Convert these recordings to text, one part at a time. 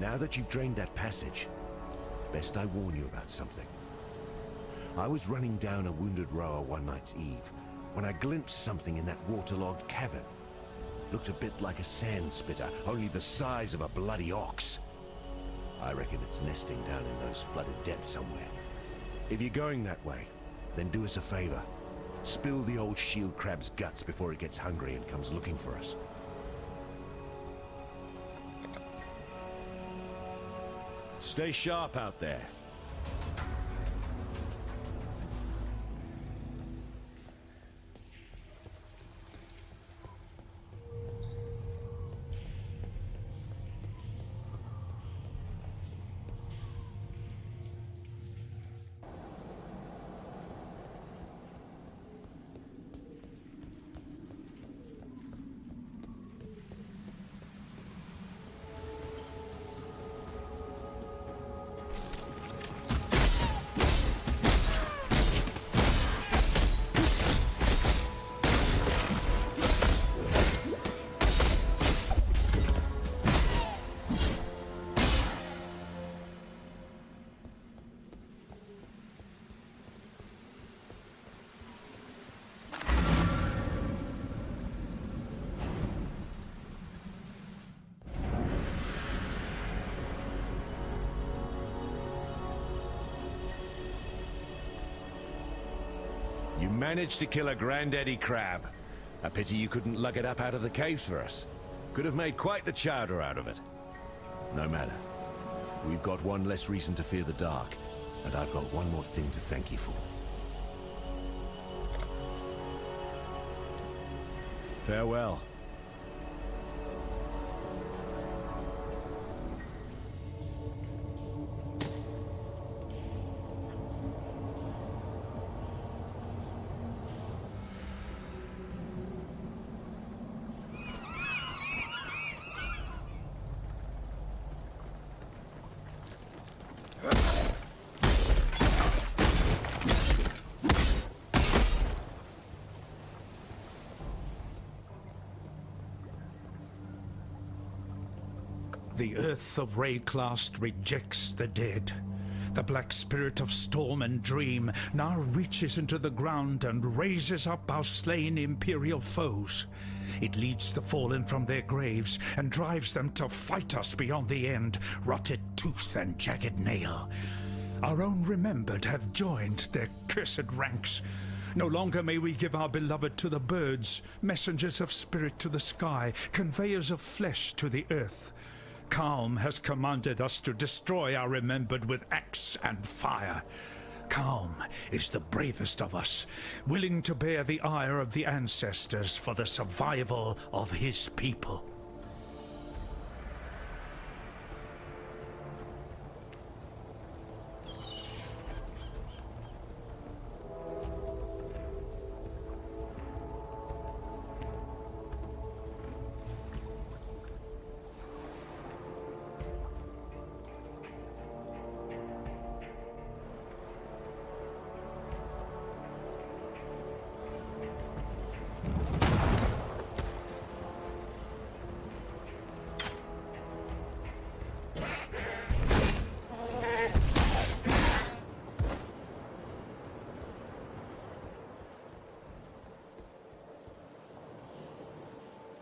Now that you've drained that passage, best I warn you about something. I was running down a wounded rower one night's eve when I glimpsed something in that waterlogged cavern. Looked a bit like a sand spitter, only the size of a bloody ox. I reckon it's nesting down in those flooded depths somewhere. If you're going that way, then do us a favor. Spill the old shield crab's guts before it gets hungry and comes looking for us. Stay sharp out there. You managed to kill a granddaddy crab. A pity you couldn't lug it up out of the caves for us. Could have made quite the chowder out of it. No matter. We've got one less reason to fear the dark, and I've got one more thing to thank you for. Farewell. The earth of Rayclast rejects the dead. The black spirit of storm and dream now reaches into the ground and raises up our slain imperial foes. It leads the fallen from their graves and drives them to fight us beyond the end, rotted tooth and jagged nail. Our own remembered have joined their cursed ranks. No longer may we give our beloved to the birds, messengers of spirit to the sky, conveyors of flesh to the earth. Calm has commanded us to destroy our remembered with axe and fire. Calm is the bravest of us, willing to bear the ire of the ancestors for the survival of his people.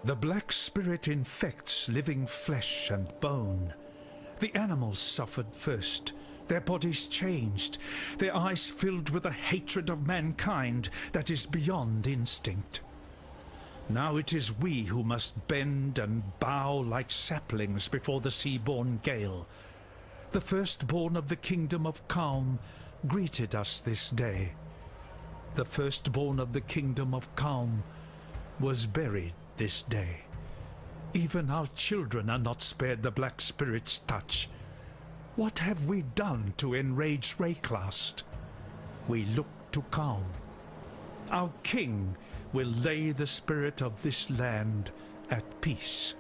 The black spirit infects living flesh and bone. The animals suffered first, their bodies changed, their eyes filled with a hatred of mankind that is beyond instinct. Now it is we who must bend and bow like saplings before the sea-born gale. The firstborn of the kingdom of Calm greeted us this day. The firstborn of the kingdom of Calm was buried this day. Even our children are not spared the black spirit's touch. What have we done to enrage Rayclast? We look to Calm. Our king will lay the spirit of this land at peace.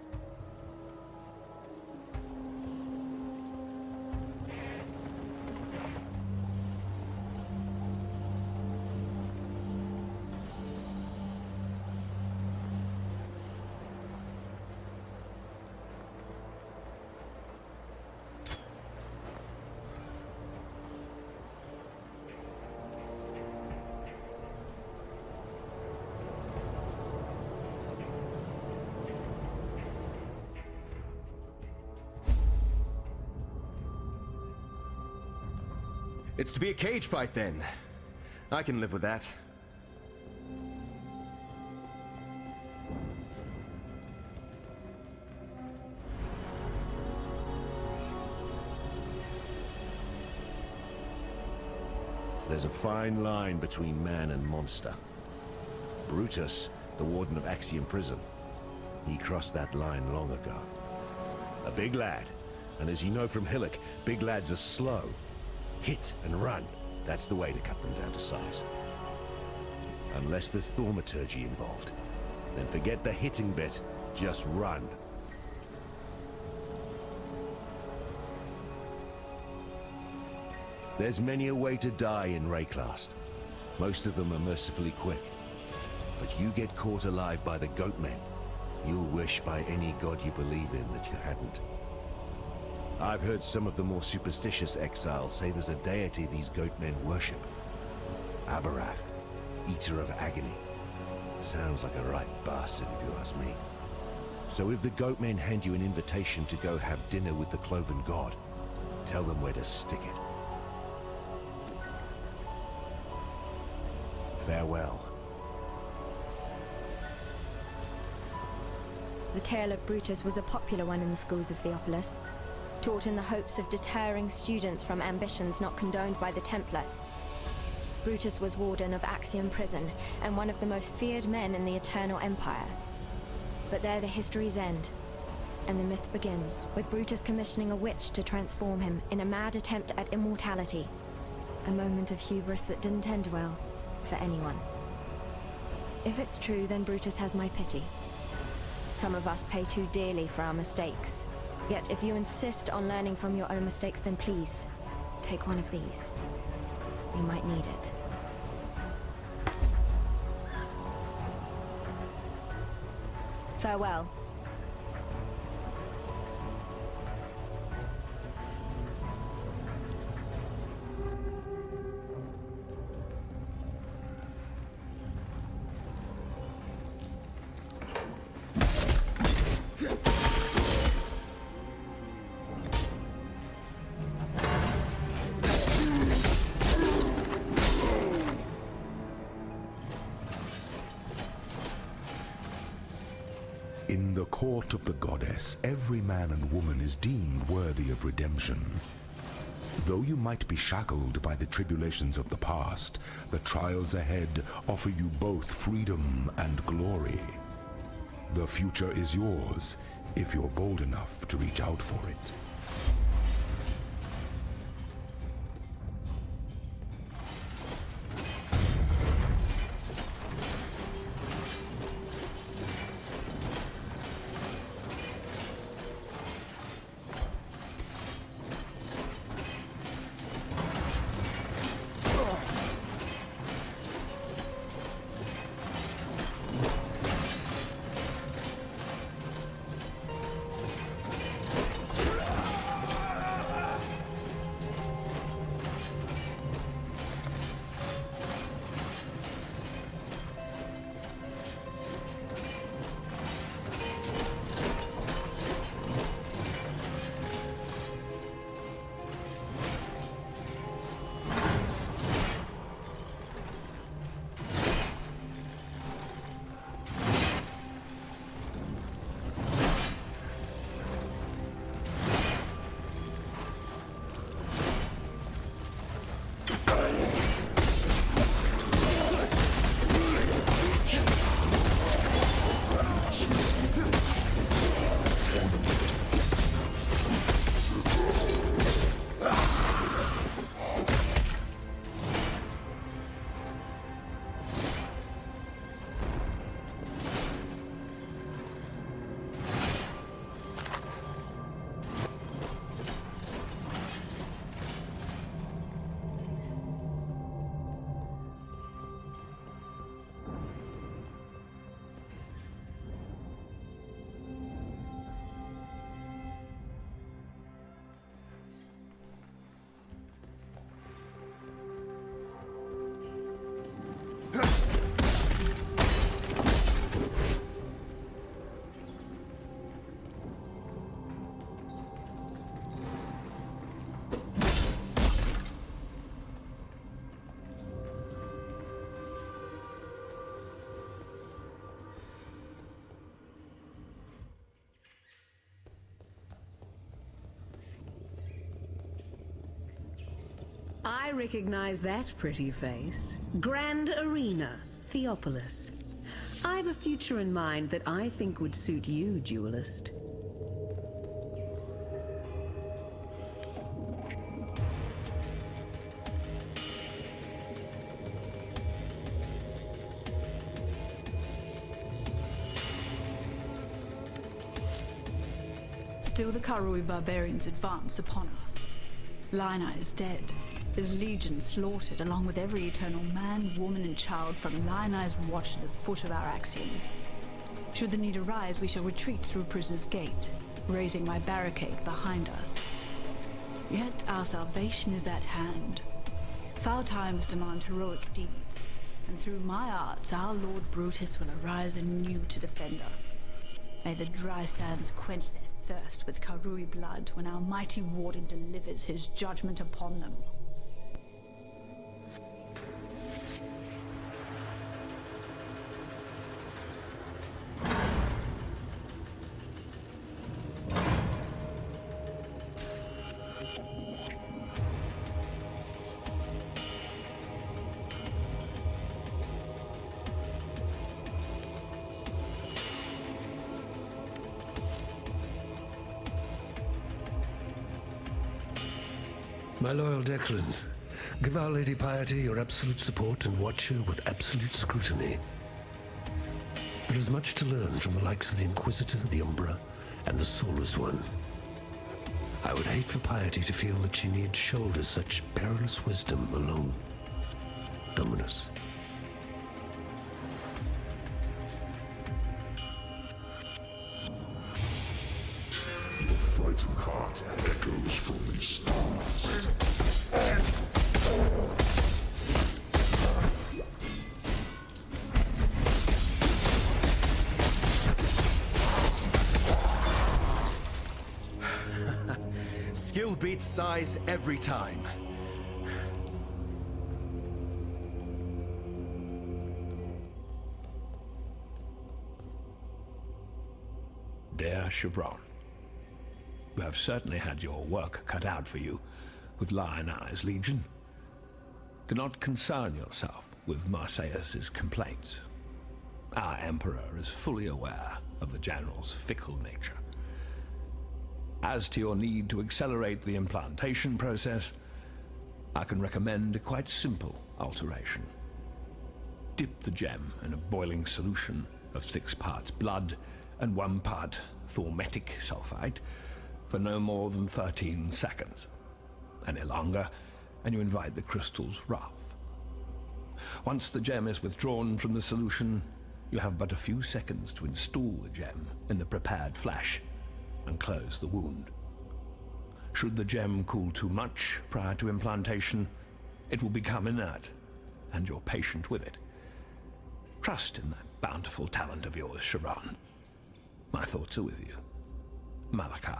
It's to be a cage fight then. I can live with that. There's a fine line between man and monster. Brutus, the warden of Axiom Prison, he crossed that line long ago. A big lad, and as you know from Hillock, big lads are slow. Hit and run, that's the way to cut them down to size. Unless there's thaumaturgy involved, then forget the hitting bit, just run. There's many a way to die in Rayclast. Most of them are mercifully quick. But you get caught alive by the Goatmen, you'll wish by any god you believe in that you hadn't. I've heard some of the more superstitious exiles say there's a deity these Goatmen worship. Abarath, Eater of Agony. Sounds like a right bastard if you ask me. So if the Goatmen hand you an invitation to go have dinner with the Cloven God, tell them where to stick it. Farewell. The tale of Brutus was a popular one in the schools of Theopolis, taught in the hopes of deterring students from ambitions not condoned by the Templar. Brutus was warden of Axiom Prison and one of the most feared men in the Eternal Empire. But there the histories end, and the myth begins, with Brutus commissioning a witch to transform him in a mad attempt at immortality. A moment of hubris that didn't end well for anyone. If it's true, then Brutus has my pity. Some of us pay too dearly for our mistakes. Yet if you insist on learning from your own mistakes, then please, take one of these. You might need it. Farewell. In the court of the goddess, every man and woman is deemed worthy of redemption. Though you might be shackled by the tribulations of the past, the trials ahead offer you both freedom and glory. The future is yours, if you're bold enough to reach out for it. I recognize that pretty face. Grand Arena, Theopolis. I've a future in mind that I think would suit you, duelist. Still the Karui barbarians advance upon us. Lionai is dead, his legion slaughtered along with every eternal man, woman and child from Lionai's watch to the foot of our axiom. Should the need arise, we shall retreat through Prisoner's Gate, raising my barricade behind us. Yet our salvation is at hand. Foul times demand heroic deeds, and through my arts our Lord Brutus will arise anew to defend us. May the dry sands quench their thirst with Karui blood when our mighty warden delivers his judgment upon them. My loyal Declan, give our Lady Piety your absolute support and watch her with absolute scrutiny. There is much to learn from the likes of the Inquisitor, the Umbra, and the Soulless One. I would hate for Piety to feel that she need shoulder such perilous wisdom alone. Dominus. The frightened heart echoes from these stars. Skill beats size every time. Dear Chevron, you have certainly had your work cut out for you with Lionai's Legion. Do not concern yourself with Marseilles' complaints. Our Emperor is fully aware of the General's fickle nature. As to your need to accelerate the implantation process, I can recommend a quite simple alteration. Dip the gem in a boiling solution of 6 parts blood and 1 part thormetic sulfide for no more than 13 seconds. Any longer, and you invite the crystal's wrath. Once the gem is withdrawn from the solution, you have but a few seconds to install the gem in the prepared flesh and close the wound. Should the gem cool too much prior to implantation, it will become inert, and you're patient with it. Trust in that bountiful talent of yours, Chevron. My thoughts are with you. Malachi.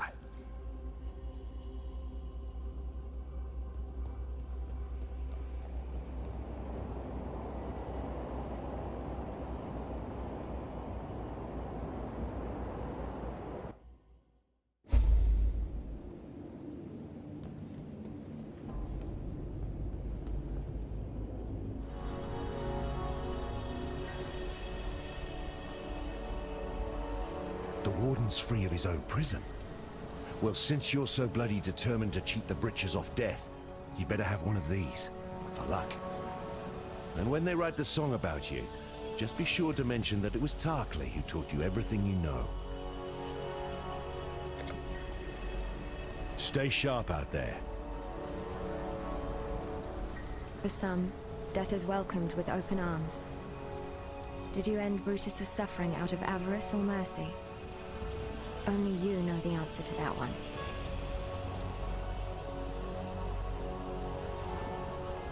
The warden's free of his own prison. Well, since you're so bloody determined to cheat the britches off death, you better have one of these, for luck. And when they write the song about you, just be sure to mention that it was Tarkley who taught you everything you know. Stay sharp out there. For some, death is welcomed with open arms. Did you end Brutus's suffering out of avarice or mercy? Only you know the answer to that one.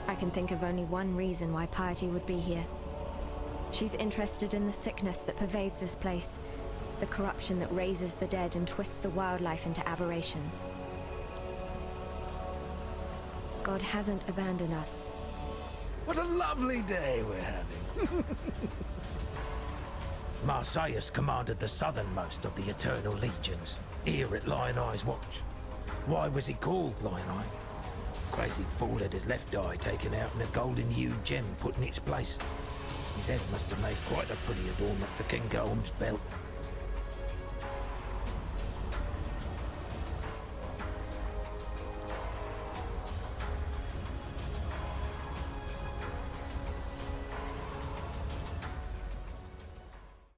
I can think of only one reason why Piety would be here. She's interested in the sickness that pervades this place, the corruption that raises the dead and twists the wildlife into aberrations. God hasn't abandoned us. What a lovely day we're having. Marseilles commanded the southernmost of the Eternal Legions, here at Lionai's watch. Why was he called Lionai? Crazy fool had his left eye taken out and a golden-hued gem put in its place. His head must have made quite a pretty adornment for King Golem's belt.